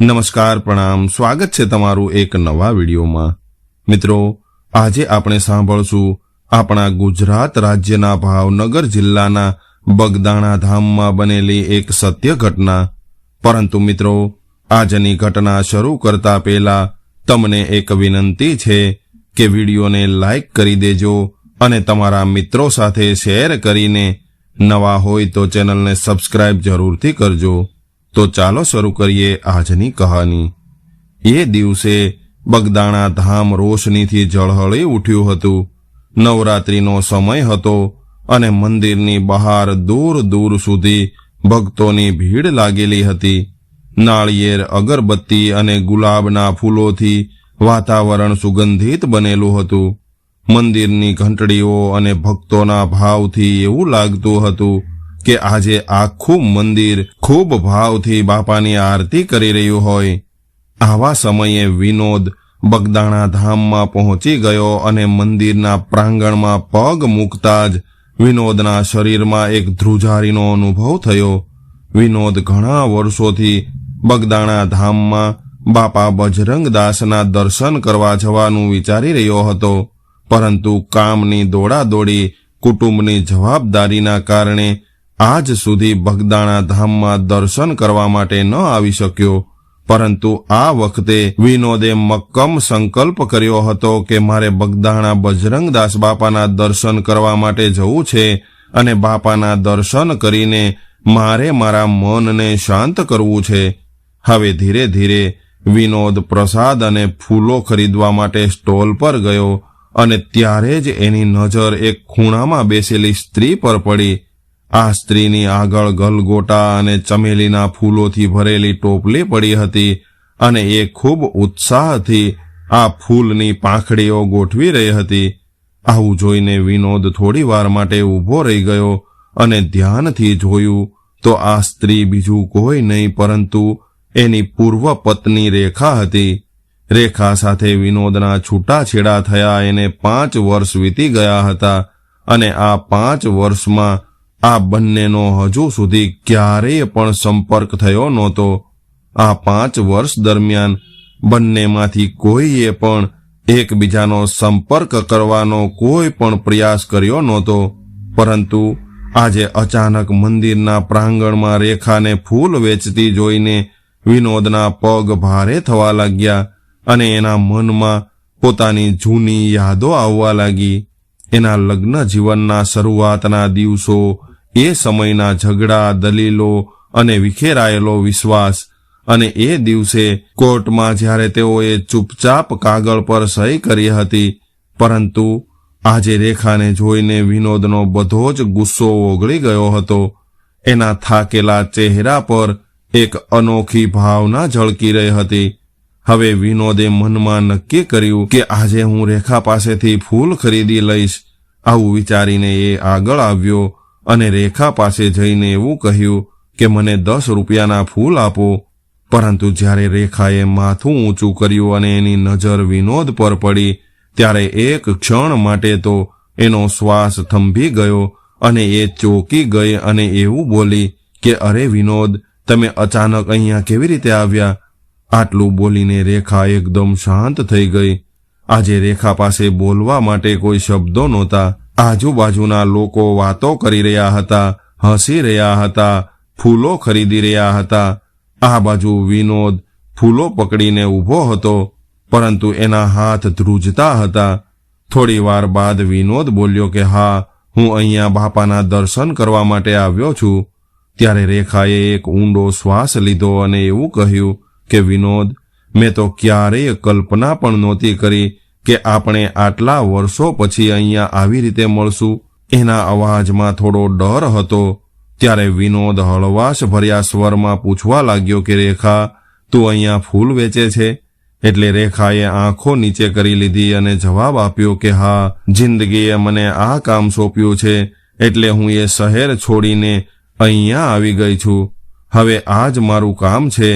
નમસ્કાર, પ્રણામ, સ્વાગત છે તમારું એક નવા વિડીયોમાં। મિત્રો, આજે આપણે સાંભળશું આપણા ગુજરાત રાજ્યના ભાવનગર જિલ્લાના બગદાણા ધામમાં બનેલી એક સત્ય ઘટના। પરંતુ મિત્રો, આજની ઘટના શરૂ કરતા પહેલા તમને એક વિનંતી છે કે વિડીયોને લાઈક કરી દેજો અને તમારા મિત્રો સાથે શેર કરીને નવા હોય તો ચેનલને સબસ્ક્રાઇબ જરૂરથી કરજો। તો ચાલો શરૂ કરીએ આજની કહાની। એ દિવસે બગદાણા ધામ રોશનીથી ઝળહળી ઉઠ્યું હતું। નવરાત્રીનો સમય હતો અને મંદિરની બહાર દૂર દૂર સુધી ભક્તોની ભીડ લાગેલી હતી। નાળિયેર, અગરબત્તી અને ગુલાબના ફૂલોથી વાતાવરણ સુગંધિત બનેલું હતું। મંદિરની ઘંટડીઓ અને ભક્તોના ભાવથી એવું લાગતું હતું કે આજે આખું મંદિર ખૂબ ભાવથી બાપાની આરતી કરી રહ્યું હોય। આવા સમયે વિનોદ બગદાણા ધામમાં પહોંચી ગયો અને મંદિરના પ્રાંગણમાં પગ મૂકતા જ વિનોદના શરીરમાં એક ધ્રુજારીનો અનુભવ થયો। વિનોદ ઘણા વર્ષોથી બગદાણા ધામમાં બાપા બજરંગદાસના દર્શન કરવા જવાનું વિચારી રહ્યો હતો, પરંતુ કામની દોડાદોડી, કુટુંબની જવાબદારીના કારણે આજ સુધી બગદાણા ધામમાં દર્શન કરવા માટે ન આવી શક્યો। પરંતુ આ વખતે વિનોદે મક્કમ સંકલ્પ કર્યો હતો કે મારે બગદાણા બજરંગદાસ બાપાના દર્શન કરવા માટે જવું છે અને બાપાના દર્શન કરીને મારે મારા મનને શાંત કરવું છે। હવે ધીરે ધીરે વિનોદ પ્રસાદ અને ફૂલો ખરીદવા માટે સ્ટોલ પર ગયો અને ત્યારે જ એની નજર એક ખૂણામાં બેસેલી સ્ત્રી પર પડી। આ સ્ત્રીની આગળ ગલગોટા અને ચમેલીના ફૂલોથી ભરેલી ટોપલી પડી હતી અને એ ખૂબ ઉત્સાહથી આ ફૂલની પાંખડીઓ ગોઠવી રહી હતી। આવું જોઈને વિનોદ થોડી વાર માટે ઊભો રહી ગયો અને ધ્યાનથી જોયું તો આ સ્ત્રી બીજું કોઈ નહીં પરંતુ એની પૂર્વ પત્ની રેખા હતી। રેખા સાથે વિનોદના છૂટાછેડા થયા એને 5 વર્ષ વીતી ગયા હતા અને આ 5 વર્ષમાં આ બંનેનો હજુ સુધી ક્યારેય પણ સંપર્ક થયો નહોતો। આ 5 વર્ષ દરમિયાન બંનેમાંથી કોઈએ પણ એકબીજાનો સંપર્ક કરવાનો કોઈ પણ પ્રયાસ કર્યો નહોતો, પરંતુ આજે અચાનક મંદિરના પ્રાંગણમાં રેખાને ફૂલ વેચતી જોઈને વિનોદના પગ ભારે થવા લાગ્યા અને એના મનમાં પોતાની જૂની યાદો આવવા લાગી। એના લગ્ન જીવનના શરૂઆતના દિવસો, એ સમયના ઝઘડા, દલીલો અને વિખેરાયેલો વિશ્વાસ, અને એ દિવસે કોર્ટમાં જ્યારે તેઓએ ચૂપચાપ કાગળ પર સહી કરી હતી, પરંતુ આજે રેખાને જોઈને વિનોદનો બધો જ ગુસ્સો ઓગળી ગયો હતો। એના થાકેલા ચહેરા પર એક અનોખી ભાવના ઝળકી રહી હતી। હવે વિનોદે મનમાં નક્કી કર્યું કે આજે હું રેખા પાસેથી ફૂલ ખરીદી લઈશ। આવું વિચારીને એ આગળ આવ્યો અને રેખા પાસે જઈને એવું કહ્યું કે મને 10 રૂપિયાના ફૂલ આપો। પરંતુ જ્યારે રેખાએ માથું ઊંચું કર્યું અને એની નજર વિનોદ પર પડી, ત્યારે એક ક્ષણ માટે તો એનો શ્વાસ થંભી ગયો અને એ ચોંકી ગઈ અને એવું બોલી કે અરે વિનોદ, તમે અચાનક અહીંયા કેવી રીતે આવ્યા? આટલું બોલીને રેખા એકદમ શાંત થઈ ગઈ। આજે રેખા પાસે બોલવા માટે કોઈ શબ્દો નહોતા। આજુબાજુના લોકો વાતો કરી રહ્યા હતા, હસી રહ્યા હતા, ફૂલો ખરીદી રહ્યા હતા। આ બાજુ વિનોદ ફૂલો પકડીને ઊભો હતો, પરંતુ એના હાથ ધ્રુજતા હતા। થોડી વાર બાદ વિનોદ બોલ્યો કે હા, હું અહીંયા બાપાના દર્શન કરવા માટે આવ્યો છું। ત્યારે રેખાએ એક ઊંડો શ્વાસ લીધો અને એવું કહ્યું કે વિનોદ, મેં તો ક્યારેય કલ્પના પણ નહોતી કરી કે આપણે આટલા વર્ષો પછી અહીંયા આવી રીતે મળશું। એના અવાજમાં થોડો ડર હતો। ત્યારે વિનોદ હળવાશ ભર્યા સ્વરમાં પૂછવા લાગ્યો કે રેખા, તું અહીંયા ફૂલ વેચે છે? એટલે રેખાએ આંખો નીચે કરી લીધી અને જવાબ આપ્યો કે હા, જિંદગીએ મને આ કામ સોંપ્યું છે એટલે હું એ શહેર છોડીને અહીંયા આવી ગઈ છું। હવે આ જ મારું કામ છે।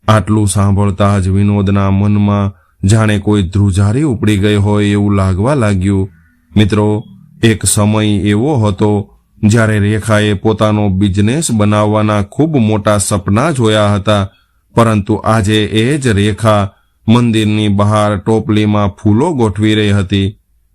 આટલું સાંભળતા જ વિનોદના મનમાં જાણે કોઈ ધ્રુજારી ઉપડી ગઈ હોય એવું લાગવા લાગ્યું। મિત્રો, એક સમય એવો હતો જ્યારે રેખાએ પોતાનો બિઝનેસ બનાવવાના ખૂબ મોટા સપના જોયા હતા, પરંતુ આજે એ જ રેખા મંદિરની બહાર ટોપલીમાં ફૂલો ગોઠવી રહી હતી.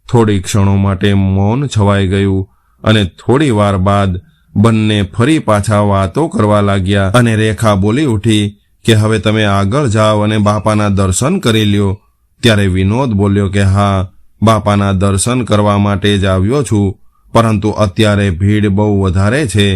થોડી ક્ષણો માટે મૌન છવાઈ ગયું અને થોડી વાર બાદ બંને ફરી પાછા વાતો કરવા લાગ્યા અને રેખા બોલી ઉઠી કે હવે તમે આગળ જાઓ અને બાપાના દર્શન કરી લ્યો. ત્યારે વિનોદ બોલ્યો કે હા, બાપાના દર્શન કરવા માટે જ આવ્યો છું, પરંતુ અત્યારે ભીડ બહુ વધારે છે.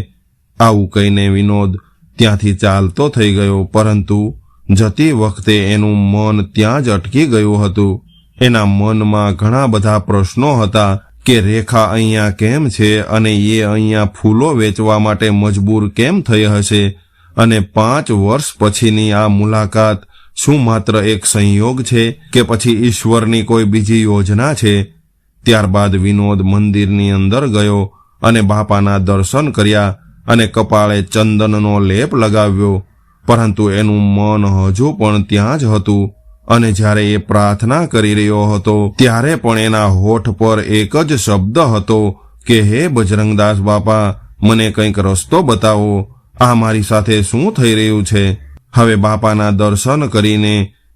આવું કહીને વિનોદ ત્યાંથી ચાલતો થઈ ગયો, પરંતુ જતી વખતે એનું મન ત્યાં જ અટકી ગયું હતું. એના મનમાં ઘણા બધા પ્રશ્નો હતા કે રેખા અહીંયા કેમ છે અને એ અહીંયા ફૂલો વેચવા માટે મજબૂર કેમ થઈ હશે, અને 5 વર્ષ પછીની આ મુલાકાત શું માત્ર એક સંયોગ છે કે પછી ઈશ્વરની કોઈ બીજી યોજના છે? ત્યારબાદ વિનોદ મંદિરની અંદર ગયો અને બાપાના દર્શન કર્યા અને કપાળે ચંદનનો લેપ લગાવ્યો, પરંતુ એનું મન હજુ પણ ત્યાં જ હતું. અને જ્યારે એ પ્રાર્થના કરી રહ્યો હતો ત્યારે પણ એના હોઠ પર એક જ શબ્દ હતો કે હે બજરંગદાસ બાપા, મને કંઈક રસ્તો બતાવો, આ મારી સાથે શું થઈ રહ્યું છે? હવે બાપાના દર્શન કરીને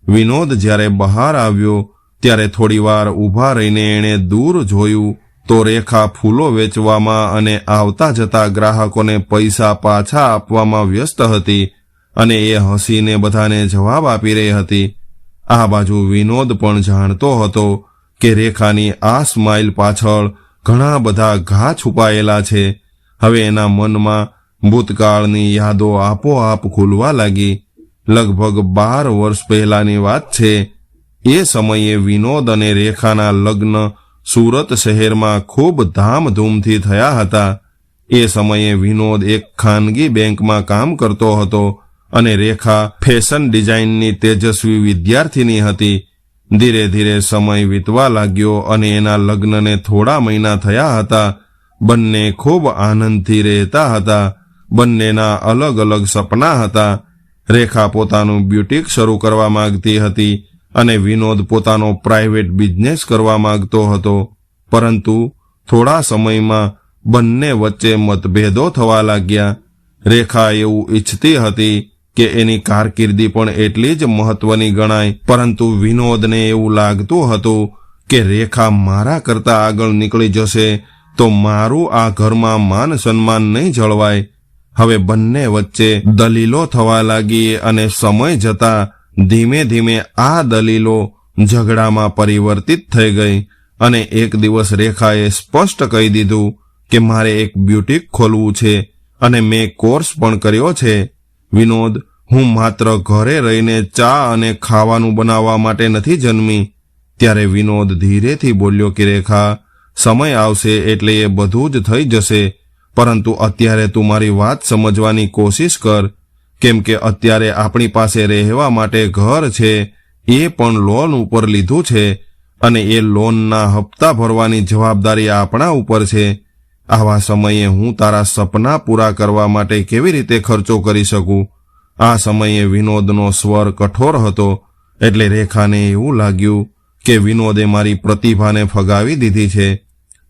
વિનોદ જ્યારે બહાર આવ્યો ત્યારે થોડીવાર ઊભા રહીને એણે દૂર જોયું તો રેખા ફૂલો વેચવામાં અને આવતા જતા ગ્રાહકોને પૈસા પાછા આપવામાં વ્યસ્ત હતી અને એ હસીને બધાને જવાબ આપી રહી હતી. આ બાજુ વિનોદ પણ જાણતો હતો કે રેખાની આ સ્માઇલ પાછળ ઘણા બધા ઘા છુપાયેલા છે. હવે એના મનમાં ભૂતકાળની યાદો આપોઆપ ખુલવા લાગી. લગભગ 12 વર્ષ પહેલાની વાત છે. એ સમયે વિનોદ અને રેખાના લગ્ન સુરત શહેરમાં ખૂબ ધામધૂમથી થયા હતા. એ સમયે વિનોદ એક ખાનગી બેંકમાં કામ કરતો હતો અને રેખા ફેશન ડિઝાઇનની તેજસ્વી વિદ્યાર્થીની હતી. ધીરે ધીરે સમય વીતવા લાગ્યો અને એના લગ્નને થોડા મહિના થયા હતા. બંને ખૂબ આનંદથી રહેતા હતા. બંનેના અલગ અલગ સપના હતા. રેખા પોતાનું બ્યુટીક શરૂ કરવા માંગતી હતી અને વિનોદ પોતાનો પ્રાઇવેટ બિઝનેસ કરવા માંગતો હતો. પરંતુ થોડા સમયમાં બંને વચ્ચે મતભેદો થવા લાગ્યા. રેખા એવું ઈચ્છતી હતી કે એની કારકિર્દી પણ એટલી જ મહત્વની ગણાય, પરંતુ વિનોદને એવું લાગતું હતું કે રેખા મારા કરતા આગળ નીકળી જશે તો મારું આ ઘરમાં માન સન્માન નહીં જળવાય. હવે બંને વચ્ચે દલીલો થવા લાગી અને સમય જતા ધીમે ધીમે આ દલીલો ઝઘડામાં પરિવર્તિત થઈ ગઈ અને એક દિવસ રેખાએ સ્પષ્ટ કહી દીધું કે મારે એક બ્યુટીક ખોલવું છે અને મેં કોર્સ પણ કર્યો છે. વિનોદ, હું માત્ર ઘરે રહીને ચા અને ખાવાનું બનાવવા માટે નથી જન્મી. ત્યારે વિનોદ ધીરેથી બોલ્યો કે રેખા, સમય આવશે એટલે એ બધું જ થઈ જશે, પરંતુ અત્યારે તું મારી વાત સમજવાની કોશિશ કર. કેમ કે અત્યારે આપણી પાસે રહેવા માટે ઘર છે, એ પણ લોન ઉપર લીધું છે અને એ લોનના હપ્તા ભરવાની જવાબદારી આપણા ઉપર છે. આવા સમયે હું તારા સપના પૂરા કરવા માટે કેવી રીતે ખર્ચો કરી શકું? આ સમયે વિનોદનો સ્વર કઠોર હતો એટલે રેખાને એવું લાગ્યું કે વિનોદે મારી પ્રતિભાને ફગાવી દીધી છે.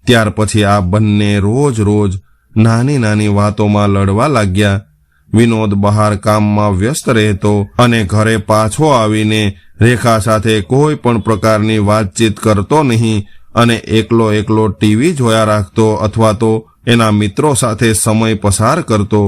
ત્યાર પછી આ બંને રોજ રોજ નાની નાની વાતોમાં લડવા લાગ્યા. વિનોદ બહાર કામમાં વ્યસ્ત રહેતો અને ઘરે પાછો આવીને રેખા સાથે કોઈ પણ પ્રકારની વાતચીત કરતો નહીં અને એકલો એકલો ટીવી જોયા રાખતો અથવા તો એના મિત્રો સાથે સમય પસાર કરતો.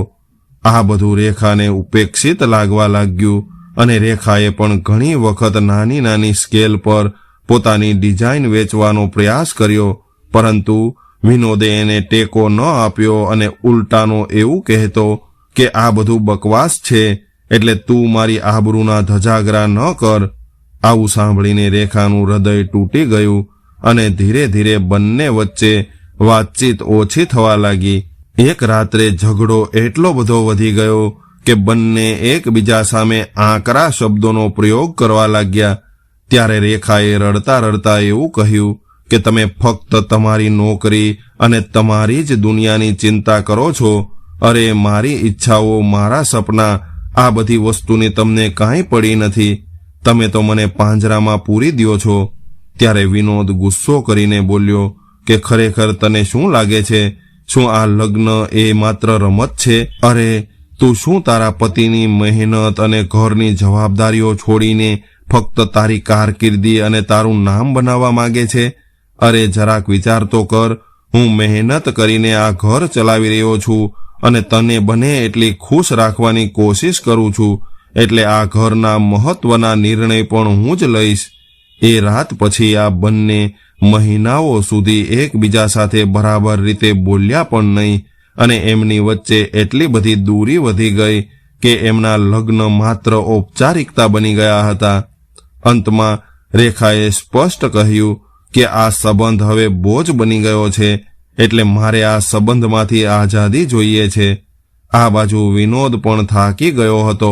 આ બધું રેખાને ઉપેક્ષિત લાગવા લાગ્યું અને રેખાએ પણ ઘણી વખત નાની નાની સ્કેલ પર પોતાની ડિઝાઇન વેચવાનો પ્રયાસ કર્યો, પરંતુ વિનોદે એને ટેકો ન આપ્યો અને ઉલટાનો એવું કહેતો કે આ બધું બકવાસ છે, એટલે તું મારી આબરૂના ધજાગરા ન કર. આવું સાંભળીને રેખાનું હૃદય તૂટી ગયું અને ધીરે ધીરે બંને વચ્ચે વાતચીત ઓછી થવા લાગી. એક રાત્રે ઝઘડો એટલો બધો વધી ગયો કે બંને એકબીજા સામે આકરા શબ્દોનો પ્રયોગ કરવા લાગ્યા. ત્યારે રેખાએ રડતા રડતા એવું કહ્યું કે તમે ફક્ત તમારી નોકરી અને તમારી જ દુનિયાની ચિંતા કરો છો. અરે, મારી ઈચ્છાઓ, મારા સપના, આ બધી વસ્તુની તમને કાંઈ પડી નથી. તમે તો મને પાંજરામાં પૂરી દ્યો છો. ત્યારે વિનોદ ગુસ્સો કરીને બોલ્યો કે ખરેખર તને શું લાગે છે? શું આ લગ્ન એ માત્ર રમત છે? અરે, તું શું તારા પતિની મહેનત અને ઘરની જવાબદારીઓ છોડીને ફક્ત તારી કારકિર્દી અને તારું નામ બનાવવા માંગે છે? અરે જરાક વિચાર તો કર. હું મહેનત કરીને આ ઘર ચલાવી રહ્યો છું અને તને બને એટલી ખુશ રાખવાની કોશિશ કરું છું, એટલે આ ઘરના મહત્વના નિર્ણય પણ હું જ લઈશ. એ રાત પછી આ બંને મહિનાઓ સુધી એકબીજા સાથે બરાબર રીતે બોલ્યા પણ નહીં અને એમની વચ્ચે એટલી બધી દૂરી વધી ગઈ કે એમના લગ્ન માત્ર ઔપચારિકતા બની ગયા હતા. અંતમાં રેખાએ સ્પષ્ટ કહ્યું કે આ સંબંધ હવે બોજ બની ગયો છે, એટલે મારે આ સંબંધમાંથી આઝાદી જોઈએ છે. આ બાજુ વિનોદ પણ થાકી ગયો હતો,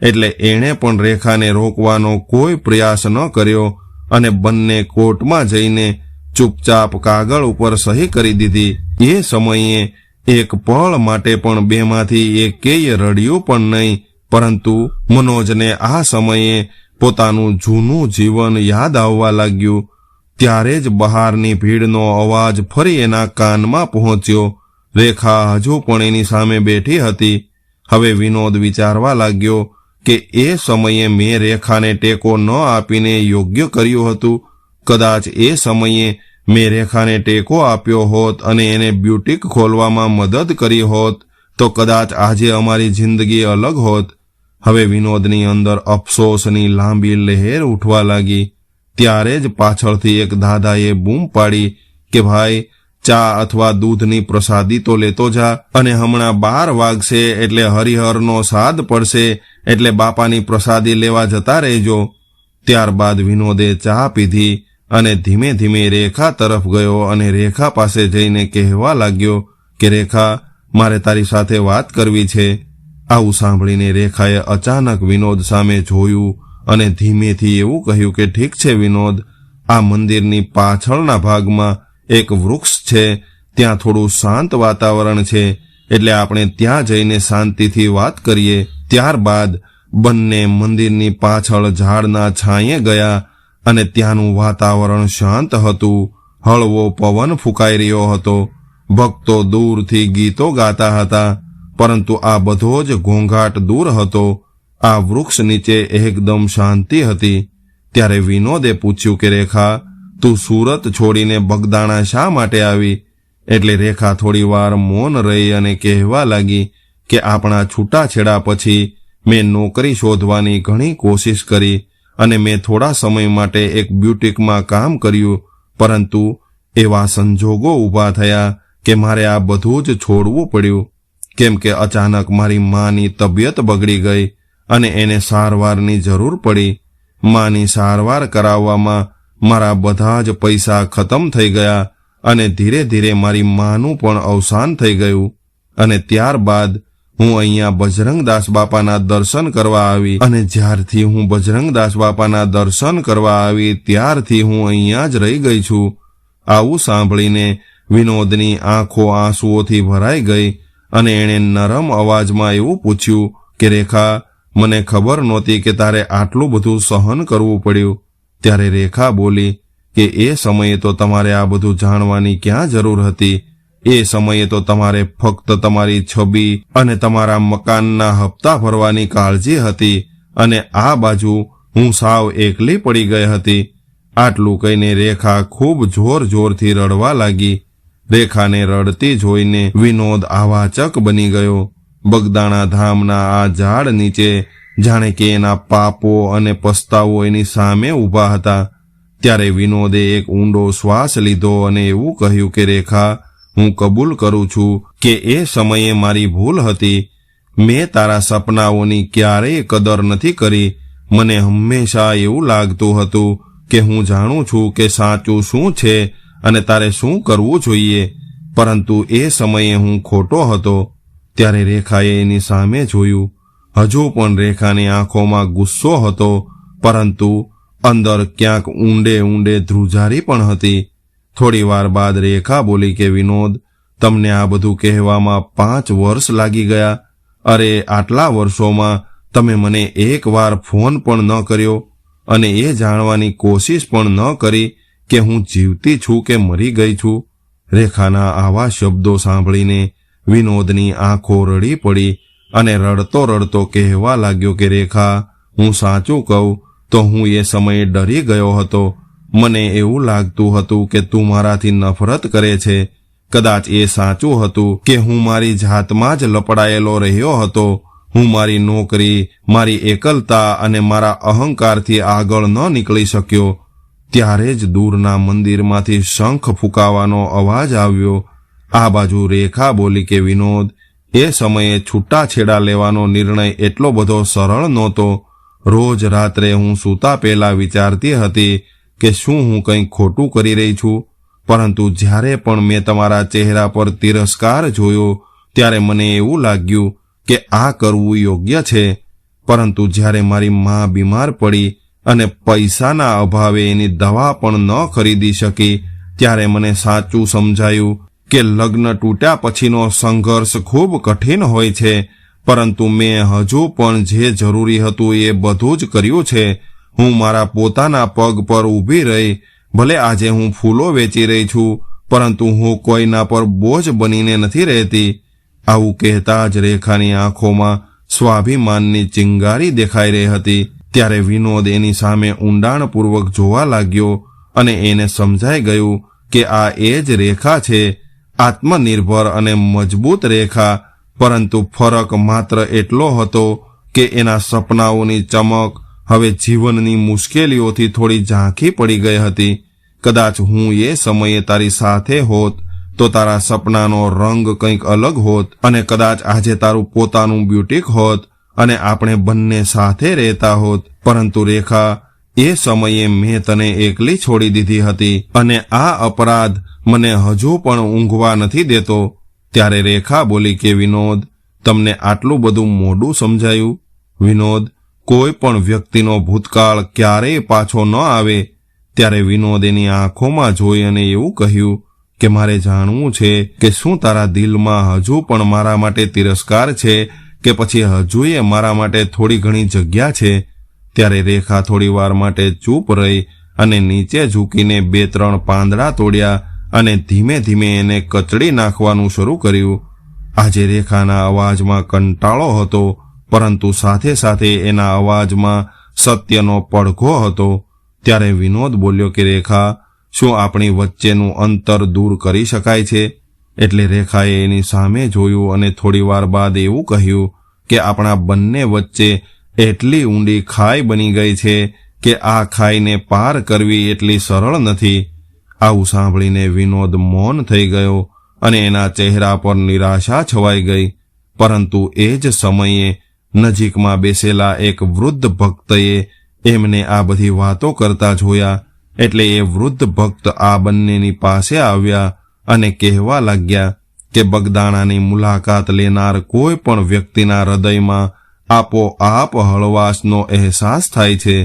એટલે એણે પણ રેખાને રોકવાનો કોઈ પ્રયાસ ન કર્યો અને બંને કોર્ટમાં જઈને ચૂપચાપ કાગળ ઉપર સહી કરી દીધી. એ સમયે એક પળ માટે પણ બેમાંથી એકેય રડ્યું પણ નહીં, પરંતુ મનોજને આ સમયે પોતાનું જૂનું જીવન યાદ આવવા લાગ્યું. ત્યારે જ બહારની ભીડનો અવાજ ફરી એના કાનમાં પહોંચ્યો. રેખા હજુ પણ એની સામે બેઠી હતી. હવે વિનોદ વિચારવા લાગ્યો કે એ સમયે મેં રેખાને ટેકો ન આપીને યોગ્ય કર્યું હતું. કદાચ એ સમયે મેં રેખાને ટેકો આપ્યો હોત અને એને બ્યુટીક ખોલવામાં મદદ કરી હોત તો કદાચ આજે અમારી જિંદગી અલગ હોત. હવે વિનોદની અંદર અફસોસની લાંબી લહેર ઉઠવા લાગી. ત્યારે જ પાછળથી એક દાદાએ બૂમ પાડી કે ભાઈ, ચા અથવા દૂધની પ્રસાદી તો લેતો જા, અને હમણાં 12 વાગશે એટલે હરિહરનો સાદ પડશે, એટલે બાપાની પ્રસાદી લેવા જતા રહેજો. ત્યારબાદ વિનોદે ચા પીધી અને ધીમે ધીમે રેખા તરફ ગયો અને રેખા પાસે જઈને કહેવા લાગ્યો કે રેખા, મારે તારી સાથે વાત કરવી છે. આવું સાંભળીને રેખાએ અચાનક વિનોદ સામે જોયું અને ધીમેથી એવું કહ્યું કે ઠીક છે વિનોદ, આ મંદિરની પાછળના ભાગમાં એક વૃક્ષ છે, ત્યાં થોડું શાંત વાતાવરણ છે, એટલે આપણે ત્યાં જઈને શાંતિથી વાત કરીએ. ત્યારબાદ બંને મંદિરની પાછળ ઝાડના છાંયે ગયા અને ત્યાંનું વાતાવરણ શાંત હતું. હળવો પવન ફૂંકાઈ રહ્યો હતો. ભક્તો દૂરથી ગીતો ગાતા હતા, પરંતુ આ બધો જ ઘોંઘાટ દૂર હતો. આ વૃક્ષ નીચે એકદમ શાંતિ હતી. ત્યારે વિનોદે પૂછ્યું કે રેખા, તું સુરત છોડીને બગદાણા શા માટે આવી? એટલે રેખા થોડી વાર મૌન રહી અને કહેવા લાગી કે આપણા છૂટાછેડા પછી મેં નોકરી શોધવાની ઘણી કોશિશ કરી અને મેં થોડા સમય માટે એક બ્યુટીકમાં કામ કર્યું, પરંતુ એવા સંજોગો ઊભા થયા કે મારે આ બધું જ છોડવું પડ્યું, કેમ કે અચાનક મારી માની તબિયત બગડી ગઈ અને એને સારવારની જરૂર પડી. માની સારવાર કરાવવામાં મારા બધા જ પૈસા ખતમ થઈ ગયા અને ધીરે ધીરે મારી માનું પણ અવસાન થઈ ગયું. અને ત્યારબાદ હું અહીંયા બજરંગદાસ બાપાના દર્શન કરવા આવી, અને જ્યારથી હું બજરંગદાસ બાપાના દર્શન કરવા આવી ત્યારથી હું અહીંયા જ રહી ગઈ છું. આવું સાંભળીને વિનોદની આંખો આંસુઓથી ભરાઈ ગઈ અને એણે નરમ અવાજમાં એવું પૂછ્યું કે રેખા, મને ખબર નહોતી કે તારે આટલું બધું સહન કરવું પડ્યું. ત્યારે રેખા બોલી કે એ સમયે તો તમારે આ બધું જાણવાની ક્યાં જરૂર હતી? એ સમયે તો તમારે ફક્ત તમારી છબી અને તમારા મકાનના હપ્તા ભરવાની કાળજી હતી, અને આ બાજુ હું સાવ એકલી પડી ગઈ હતી. આટલું કહીને રેખા ખૂબ જોર જોરથી રડવા લાગી. રેખાને રડતી જોઈને વિનોદ આવાચક બની ગયો. બગદાણા ધામના આ ઝાડ નીચે જાણે કે એના પાપો અને પસ્તાવો એની સામે ઊભા હતા. ત્યારે વિનોદે એક ઊંડો શ્વાસ લીધો અને એવું કહ્યું કે રેખા, હું કબૂલ કરું છું કે એ સમયે મારી ભૂલ હતી. મેં તારા સપનાઓની ક્યારેય કદર નથી કરી. મને હંમેશા એવું લાગતું હતું કે હું જાણું છું કે સાચું શું છે અને તારે શું કરવું જોઈએ, પરંતુ એ સમયે હું ખોટો હતો. ત્યારે રેખાએ એની સામે જોયું. હજુ પણ રેખાની આંખોમાં ગુસ્સો હતો, પરંતુ અંદર ક્યાંક ઊંડે ઊંડે ધ્રુજારી પણ હતી. થોડી વાર બાદ રેખા બોલી કે વિનોદ, તમને આ બધું કહેવામાં 5 વર્ષ લાગી ગયા. અરે આટલા વર્ષોમાં તમે મને એક વાર ફોન પણ ન કર્યો અને એ જાણવાની કોશિશ પણ ન કરી કે હું જીવતી છું કે મરી ગઈ છું. રેખાના આવા શબ્દો સાંભળીને વિનોદની આંખો રડી પડી અને રડતો રડતો કહેવા લાગ્યો કે રેખા, હું સાચું કહું તો હું એ સમયે ડરી ગયો હતો. મને એવું લાગતું હતું કે તું મારાથી નફરત કરે છે. કદાચ એ સાચું હતું કે હું મારી જાતમાં જ લપડાયેલો રહ્યો હતો. હું મારી નોકરી, મારી એકલતા અને મારા અહંકારથી આગળ ન નીકળી શક્યો. ત્યારે જ દૂરના મંદિરમાંથી શંખ ફૂંકાવાનો અવાજ આવ્યો. આ બાજુ રેખા બોલી કે વિનોદ, એ સમયે છૂટાછેડા લેવાનો નિર્ણય એટલો બધો સરળ નહોતો. રોજ રાત્રે હું સૂતા પહેલા વિચારતી હતી કે શું હું કંઈ ખોટું કરી રહી છું. પરંતુ જ્યારે પણ મેં તમારા ચહેરા પર તિરસ્કાર જોયો ત્યારે મને એવું લાગ્યું કે આ કરવું યોગ્ય છે. પરંતુ જ્યારે મારી મા બીમાર પડી અને પૈસાના અભાવે એની દવા પણ ન ખરીદી શકી, ત્યારે મને સાચું સમજાયું કે લગ્ન તૂટ્યા પછીનો સંઘર્ષ ખૂબ કઠિન હોય છે. પરંતુ મેં હજુ પણ જે જરૂરી હતું એ બધું જ કર્યું છે. હું મારા પોતાના પગ પર ઊભી રહી. ભલે આજે હું ફૂલો વેચી રહી છું, પરંતુ હું કોઈના પર બોજ બનીને નથી રહેતી. આવું કહેતા જ રેખાની આંખોમાં સ્વાભિમાનની ચિંગારી દેખાઈ રહી હતી. ત્યારે વિનોદ એની સામે ઊંડાણપૂર્વક જોવા લાગ્યો અને એને સમજાઈ ગયું કે આ એ જ રેખા છે, આત્મનિર્ભર અને મજબૂત રેખા. પરંતુ ફરક માત્ર એટલો હતો કે એના સપનાઓની ચમક હવે જીવનની મુશ્કેલીઓથી થોડી ઝાંખી પડી ગઈ હતી. કદાચ હું એ સમયે તારી સાથે હોત તો તારા સપનાનો રંગ કંઈક અલગ હોત, અને કદાચ આજે તારું પોતાનું બ્યુટીક હોત અને આપણે બંને સાથે રહેતા હોત. પરંતુ રેખા, એ સમયે મેં તને એકલી છોડી દીધી હતી અને આ અપરાધ મને હજુ પણ ઊંઘવા નથી દેતો. ત્યારે રેખા બોલી કે વિનોદ, તમને આટલું બધું મોડું સમજાયું? વિનોદ, કોઈ પણ વ્યક્તિનો ભૂતકાળ ક્યારેય પાછો ન આવે. ત્યારે વિનોદ એની આંખોમાં જોઈ અને એવું કહ્યું કે મારે જાણવું છે કે શું તારા દિલમાં હજુ પણ મારા માટે તિરસ્કાર છે કે પછી હજુએ મારા માટે થોડી ઘણી જગ્યા છે? ત્યારે રેખા થોડી વાર માટે ચૂપ રહી અને નીચે ઝૂકીને 2-3 પાંદડા તોડ્યા અને ધીમે ધીમે એને કચડી નાખવાનું શરૂ કર્યું. આજે રેખાના અવાજમાં કંટાળો હતો, પરંતુ સાથે સાથે એના અવાજમાં સત્યનો પડઘો હતો. ત્યારે વિનોદ બોલ્યો કે રેખા, શું આપણી વચ્ચેનું અંતર દૂર કરી શકાય છે? એટલે રેખાએ એની સામે જોયું અને થોડી વાર બાદ એવું કહ્યું કે આપણા બંને વચ્ચે એટલી ઊંડી ખાઈ બની ગઈ છે કે આ ખાઈને પાર કરવી એટલી સરળ નથી. આવું સાંભળીને વિનોદ મૌન થઈ ગયો અને એના ચહેરા પર નિરાશા છવાઈ ગઈ. પરંતુ એ જ સમયે નજીકમાં બેસેલા એક વૃદ્ધ ભક્તએ એમને આ બધી વાતો કરતા જોયા. એટલે એ વૃદ્ધ ભક્ત આ બંનેની પાસે આવ્યા અને કહેવા લાગ્યા કે બગદાણાની મુલાકાત લેનાર કોઈ પણ વ્યક્તિના હૃદયમાં આપોઆપ હળવાશનો અહેસાસ થાય છે.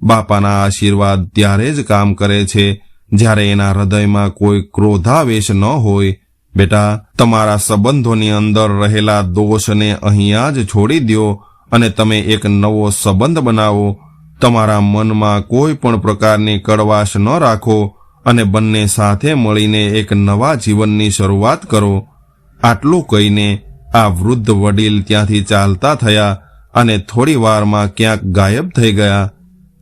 બાપાના આશીર્વાદ ત્યારે જ કામ કરે છે જ્યારે એના હૃદયમાં કોઈ ક્રોધાવેશ ન હોય. બેટા, તમારા સંબંધોની અંદર રહેલા દોષને અહીંયા જ છોડી દો અને તમે એક નવો સંબંધ બનાવો. તમારા મનમાં કોઈ પણ પ્રકારની કડવાશ ન રાખો અને બંને સાથે મળીને એક નવા જીવનની શરૂઆત કરો. આટલું કહીને આ વૃદ્ધ વડીલ ત્યાંથી ચાલતા થયા અને થોડી વારમાં ક્યાંક ગાયબ થઈ ગયા.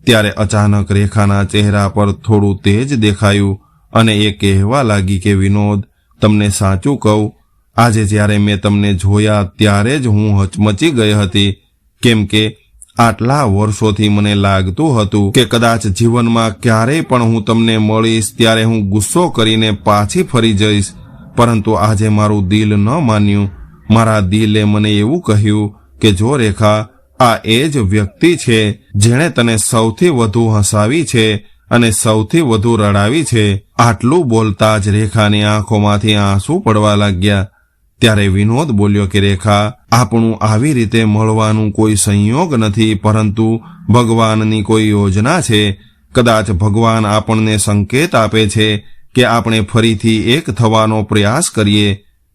ત્યારે અચાનક રેખાના ચહેરા પર થોડું તેજ દેખાયું અને એ કહેવા લાગી કે વિનોદ, તમને સાચું કહું, આજે જ્યારે મેં તમને જોયા ત્યારે જ હું હચમચી ગઈ હતી. કેમ કે આટલા વર્ષોથી મને લાગતું હતું કે કદાચ જીવનમાં ક્યારેય પણ હું તમને મળીશ ત્યારે હું ગુસ્સો કરીને પાછી ફરી જઈશ. પરંતુ આજે મારું દિલ ન માન્યું. મારા દિલે મને એવું કહ્યું કે જો રેખા, આ એ જ વ્યક્તિ છે જેણે તને સૌથી વધુ હસાવી છે અને સૌથી વધુ રડાવી છે. આટલું બોલતા જ રેખાની આંખોમાંથી આંસુ પડવા લાગ્યા. ત્યારે વિનોદ બોલ્યો કે રેખા, આપણું આવી રીતે મળવાનું કોઈ સંયોગ નથી, પરંતુ ભગવાનની કોઈ યોજના છે. કદાચ ભગવાન આપણને સંકેત આપે છે કે આપણે ફરીથી એક થવાનો પ્રયાસ કરીએ.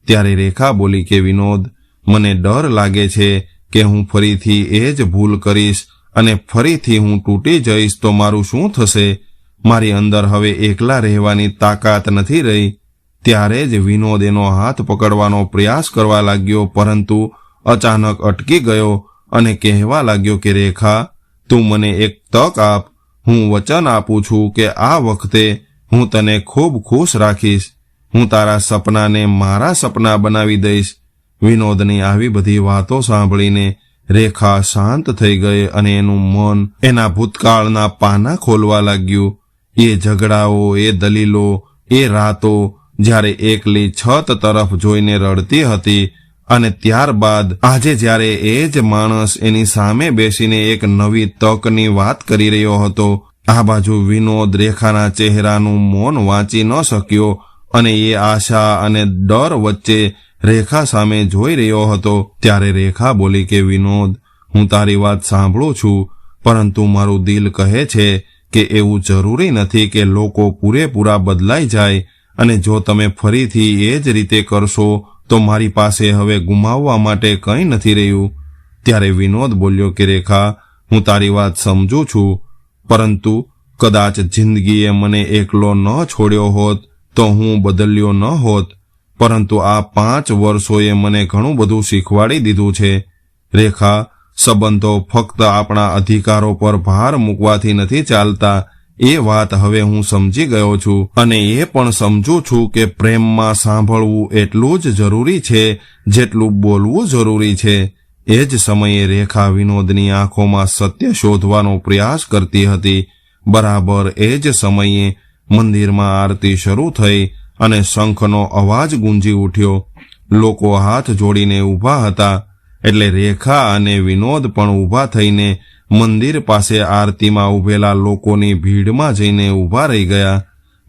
ત્યારે રેખા બોલી કે વિનોદ, મને ડર લાગે છે કે હું ફરીથી એ જ ભૂલ કરીશ અને ફરીથી હું તૂટી જઈશ તો મારું શું થશે? મારી અંદર હવે એકલા રહેવાની તાકાત નથી રહી. ત્યારે જ વિનોદ એનો હાથ પકડવાનો પ્રયાસ કરવા લાગ્યો, પરંતુ અચાનક અટકી ગયો અને કહેવા લાગ્યો કે રેખા, તું મને એક તક આપ. હું વચન આપું છું કે આ વખતે હું તને ખૂબ ખુશ રાખીશ. હું તારા સપનાને મારા સપના બનાવી દઈશ. વિનોદની આવી બધી વાતો સાંભળીને રેખા શાંત થઈ ગઈ અને એનું મન એના ભૂતકાળના પાના ખોલવા લાગ્યું. એ ઝઘડાઓ, એ દલીલો, એ રાતો જ્યારે એકલી છત તરફ જોઈને રડતી હતી, અને ત્યારબાદ આજે જ્યારે એ જ માણસ એની સામે બેસીને એક નવી તકની વાત કરી રહ્યો હતો. આ બાજુ વિનોદ રેખાના ચહેરાનું મૌન વાંચી ન શક્યો અને એ આશા અને ડર વચ્ચે રેખા સામે જોઈ રહ્યો હતો. ત્યારે રેખા બોલી કે વિનોદ, હું તારી વાત સાંભળું છું, પરંતુ મારું દિલ કહે છે કે એવું જરૂરી નથી કે લોકો પૂરેપૂરા બદલાઈ જાય, અને જો તમે ફરીથી એ જ રીતે કરશો તો મારી પાસે હવે ગુમાવવા માટે કંઈ નથી રહ્યું. ત્યારે વિનોદ બોલ્યો કે રેખા, હું તારી વાત સમજું છું, પરંતુ કદાચ જિંદગીએ મને એકલો ન છોડ્યો હોત તો હું બદલ્યો ન હોત, પરંતુ આ 5 વર્ષોએ મને ઘણું બધું શીખવાડી દીધું છે. રેખા, સંબંધો ફક્ત આપણા અધિકારો પર ભાર મૂકવાથી નથી ચાલતા. એ વાત હવે હું સમજી ગયો છું, અને એ પણ સમજું છું કે પ્રેમમાં સાંભળવું એટલું જ જરૂરી છે જેટલું બોલવું જરૂરી છે. એ જ સમયે રેખા વિનોદની આંખોમાં સત્ય શોધવાનો પ્રયાસ કરતી હતી. બરાબર એ જ સમયે મંદિરમાં આરતી શરૂ થઈ અને શંખનો અવાજ ગુંજી ઉઠ્યો. લોકો હાથ જોડીને ઊભા હતા, એટલે રેખા અને વિનોદ પણ ઊભા થઈને મંદિર પાસે આરતીમાં ઊભેલા લોકોની ભીડમાં જઈને ઊભા રહી ગયા.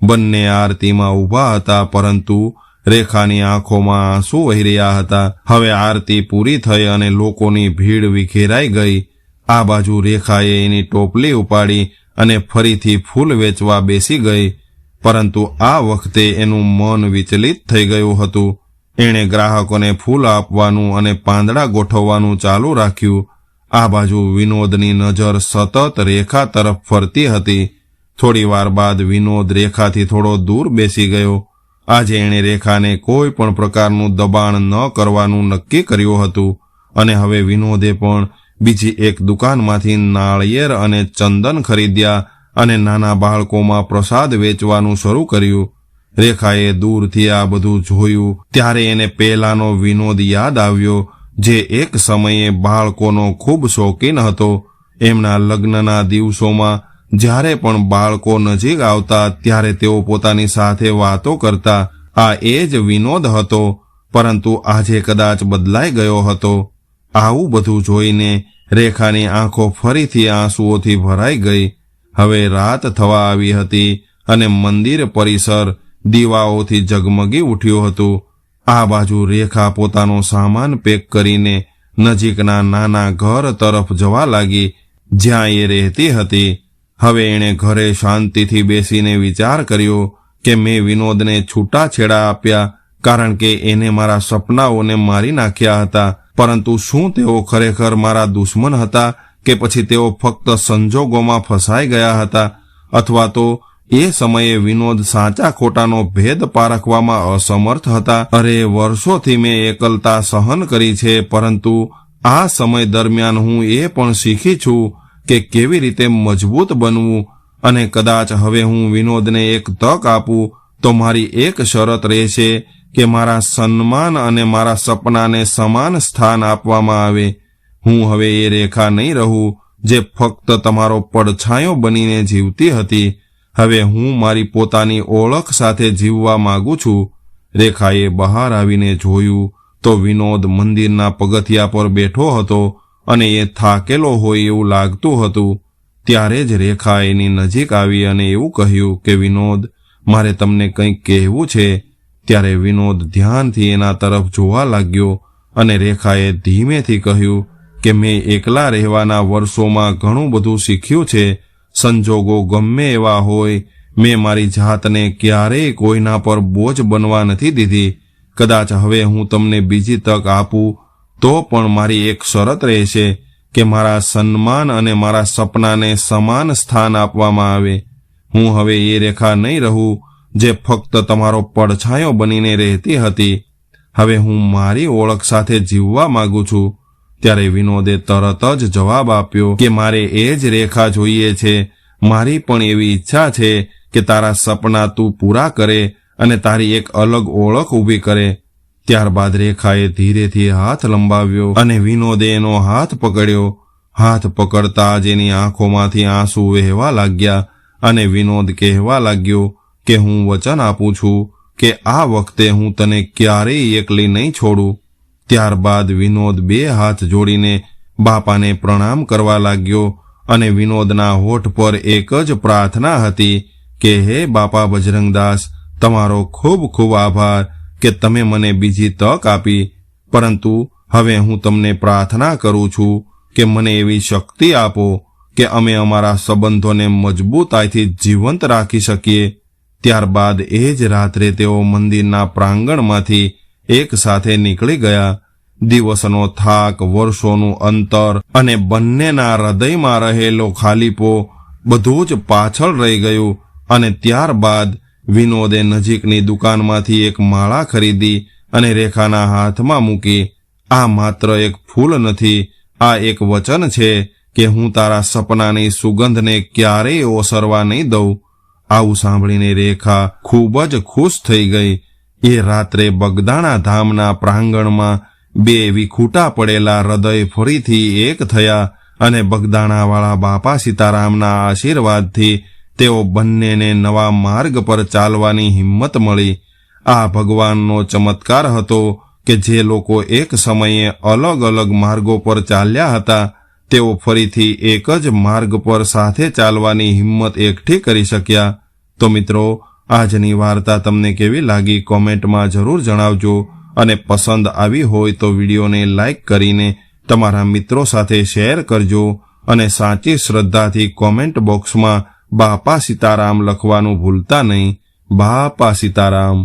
બંને આરતીમાં ઊભા હતા, પરંતુ રેખાની આંખોમાં આંસુ વહી રહ્યા હતા. હવે આરતી પૂરી થઈ અને લોકોની ભીડ વિખેરાઈ ગઈ. આ બાજુ રેખાએ એની ટોપલી ઉપાડી અને ફરીથી ફૂલ વેચવા બેસી ગઈ, પરંતુ આ વખતે એનું મન વિચલિત થઈ ગયું હતું. એણે ગ્રાહકોને ફૂલ આપવાનું અને પાંદડા ગોઠવવાનું ચાલુ રાખ્યું. આ બાજુ વિનોદની નજર સતત રેખા તરફ ફરતી હતી. થોડી વાર બાદ વિનોદ રેખાથી થોડો દૂર બેસી ગયો. આજે એણે રેખાને કોઈ પણ પ્રકારનું દબાણ ન કરવાનું નક્કી કર્યું હતું, અને હવે વિનોદે પણ બીજી એક દુકાનમાંથી નાળિયેર અને ચંદન ખરીદ્યા અને નાના બાળકોમાં પ્રસાદ વેચવાનું શરૂ કર્યું. રેખાએ દૂરથી આ બધું જોયું ત્યારે એને પહેલાનો વિનોદ યાદ આવ્યો, જે એક સમયે બાળકોનો ખૂબ શોખીન હતો. એમના લગ્નના દિવસોમાં જ્યારે પણ બાળકો નજીક આવતા ત્યારે તેઓ પોતાની સાથે વાતો કરતા. આ એ જ વિનોદ હતો, પરંતુ આજે કદાચ બદલાઈ ગયો હતો. આવું બધું જોઈને રેખાની આંખો ફરીથી આંસુઓથી ભરાઈ ગઈ. હવે રાત થવા આવી હતી અને મંદિર પરિસર દીવાઓથી ઝગમગી ઉઠ્યું હતું. આ બાજુ રેખા પોતાનો સામાન પેક કરીને નજીકના નાના ઘર તરફ જવા લાગી જ્યાં એ રહેતી હતી. હવે એણે ઘરે શાંતિથી બેસીને વિચાર કર્યો કે મેં વિનોદને છૂટાછેડા આપ્યા કારણ કે એને મારા સપનાઓને મારી નાખ્યા હતા, પરંતુ શું તેઓ ખરેખર મારા દુશ્મન હતા કે પછી તેઓ ફક્ત સંજોગોમાં ફસાઈ ગયા હતા, અથવા તો એ સમયે વિનોદ સાચા ખોટાનો ભેદ પારખવામાં અસમર્થ હતા. અરે, વર્ષોથી મેં એકલતા સહન કરી છે, પરંતુ આ સમય દરમિયાન હું એ પણ શીખી છું કે કેવી રીતે મજબૂત બનવું, અને કદાચ હવે હું વિનોદને એક તક આપું તો મારી એક શરત રહેશે કે મારા સન્માન અને મારા સપનાને સમાન સ્થાન આપવામાં આવે. હું હવે એ રેખા નહીં રહું જે ફક્ત તમારો પડછાયો બનીને જીવતી હતી. હવે હું મારી પોતાની ઓળખ સાથે જીવવા માંગુ છું. રેખાએ બહાર આવીને જોયું તો વિનોદ મંદિરના પગથિયા પર બેઠો હતો અને એ થાકેલો હોય એવું લાગતું હતું. ત્યારે જ રેખા એની નજીક આવી અને એવું કહ્યું કે વિનોદ, મારે તમને કંઈક કહેવું છે. ત્યારે વિનોદ ધ્યાનથી એના તરફ જોવા લાગ્યો અને રેખાએ ધીમેથી કહ્યું કે મેં એકલા રહેવાના વર્ષોમાં ઘણું બધું શીખ્યું છે. સંજોગો ગમે એવા હોય, મેં મારી જાતને ક્યારેય કોઈના પર બોજ બનવા નથી દીધી. કદાચ હવે હું તમને બીજી તક આપું તો પણ મારી એક શરત રહેશે કે મારા સન્માન અને મારા સપનાને સમાન સ્થાન આપવામાં આવે. હું હવે એ રેખા નહીં રહું જે ફક્ત તમારો પડછાયો બનીને રહેતી હતી. હવે હું મારી ઓળખ સાથે જીવવા માંગુ છું. ત્યારે વિનોદે તરત જ જવાબ આપ્યો કે મારે એ જ રેખા જોઈએ છે. મારી પણ એવી ઈચ્છા છે કે તારા સપના તું પૂરા કરે અને તારી એક અલગ ઓળખ ઊભી કરે. ત્યારબાદ રેખાએ ધીરેથી હાથ લંબાવ્યો અને વિનોદે એનો હાથ પકડ્યો. હાથ પકડતા જ એની આંખોમાંથી આંસુ વહેવા લાગ્યા અને વિનોદ કહેવા લાગ્યો કે હું વચન આપું છું કે આ વખતે હું તને ક્યારેય એકલી નહીં છોડું. ત્યારબાદ વિનોદ બે હાથ જોડીને બાપાને પ્રણામ કરવા લાગ્યો અને વિનોદના હોઠ પર એક જ પ્રાર્થના હતી કે હે બાપા બજરંગદાસ, તમારો ખૂબ ખૂબ આભાર કે તમે મને બીજી તક આપી. પરંતુ હવે હું તમને પ્રાર્થના કરું છું કે મને એવી શક્તિ આપો કે અમે અમારા સંબંધોને મજબૂતાઈથી જીવંત રાખી શકીએ. ત્યારબાદ એ જ રાત્રે તેઓ મંદિરના પ્રાંગણમાંથી એક સાથે નીકળી ગયા. દિવસનો થાક, વર્ષોનું અંતર અને બંનેના હૃદયમાં રહેલો ખાલીપો બધું જ પાછળ રહી ગયું. અને ત્યારબાદ વિનોદે નજીકની દુકાનમાંથી એક માળા ખરીદી અને રેખાના હાથમાં મૂકી. આ માત્ર એક ફૂલ નથી, આ એક વચન છે કે હું તારા સપનાની સુગંધને ક્યારેય ઓસરવા નહીં દઉં. આવું સાંભળીને રેખા ખૂબ જ ખુશ થઈ ગઈ. એ રાત્રે બગદાણા ધામના પ્રાંગણમાં બે વિખૂટા પડેલા હૃદય ફરીથી એક થયા અને બગદાણાવાળા બાપા સીતારામના આશીર્વાદથી તેઓ બંનેને નવા માર્ગ પર ચાલવાની હિંમત મળી. આ ભગવાનનો ચમત્કાર હતો કે જે લોકો એક સમયે અલગ અલગ માર્ગો પર ચાલ્યા હતા તેઓ ફરીથી એક જ માર્ગ પર સાથે ચાલવાની હિંમત એકઠી કરી શક્યા. તો મિત્રો, આજની વાર્તા તમને કેવી લાગી કોમેન્ટમાં જરૂર જણાવજો અને પસંદ આવી હોય તો વિડીયોને લાઈક કરીને તમારા મિત્રો સાથે શેર કરજો અને સાચી શ્રદ્ધાથી કોમેન્ટ બોક્સમાં બાપા સીતારામ લખવાનું ભૂલતા નહીં. બાપા સીતારામ.